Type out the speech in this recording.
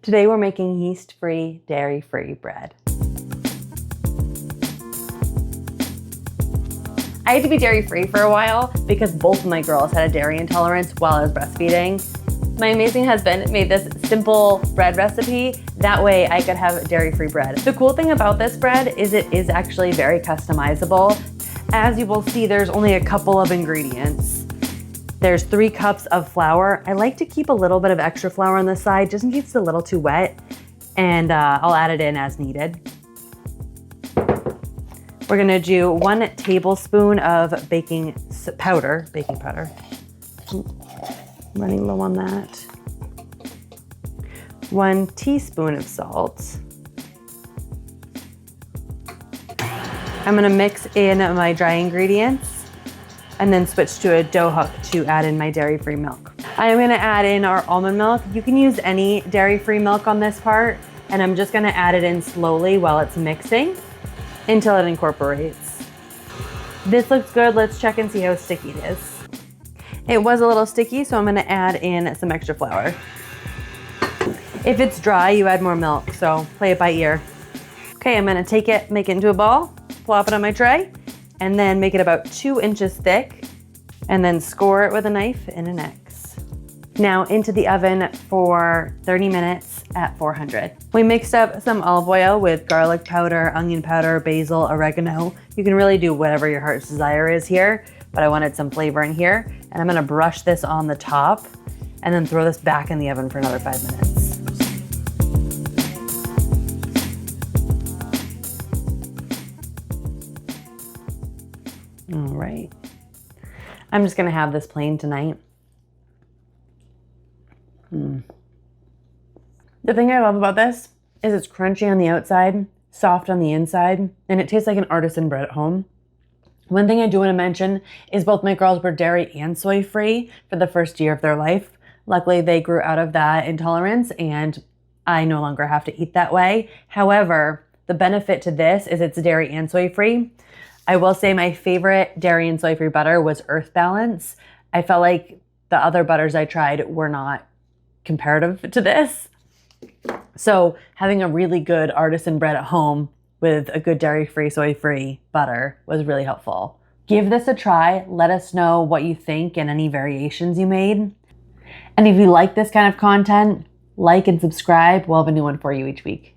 Today we're making yeast-free, dairy-free bread. I had to be dairy-free for a while because both of my girls had a dairy intolerance while I was breastfeeding. My amazing husband made this simple bread recipe. That way I could have dairy-free bread. The cool thing about this bread is it is actually very customizable. As you will see, there's only a couple of ingredients. There's 3 cups of flour. I like to keep a little bit of extra flour on the side just in case it's a little too wet, and I'll add it in as needed. We're gonna do 1 tablespoon of baking powder. Running low on that. 1 teaspoon of salt. I'm gonna mix in my dry ingredients and then switch to a dough hook to add in my dairy-free milk. I am gonna add in our almond milk. You can use any dairy-free milk on this part, and I'm just gonna add it in slowly while it's mixing until it incorporates. This looks good. Let's check and see how sticky it is. It was a little sticky, so I'm gonna add in some extra flour. If it's dry, you add more milk, so play it by ear. Okay, I'm gonna take it, make it into a ball, plop it on my tray, and then make it about 2 inches thick, and then score it with a knife in an X. Now into the oven for 30 minutes at 400. We mixed up some olive oil with garlic powder, onion powder, basil, oregano. You can really do whatever your heart's desire is here, but I wanted some flavor in here. And I'm gonna brush this on the top and then throw this back in the oven for another 5 minutes. All right. I'm just gonna have this plain tonight. The thing I love about this is it's crunchy on the outside, soft on the inside, and it tastes like an artisan bread at home. One thing I do want to mention is both my girls were dairy and soy free for the first year of their life. Luckily, they grew out of that intolerance and I no longer have to eat that way. However, the benefit to this is it's dairy and soy free. I will say my favorite dairy and soy free butter was Earth Balance. I felt like the other butters I tried were not comparative to this. So having a really good artisan bread at home with a good dairy-free, soy-free butter was really helpful. Give this a try. Let us know what you think and any variations you made. And if you like this kind of content, like and subscribe. We'll have a new one for you each week.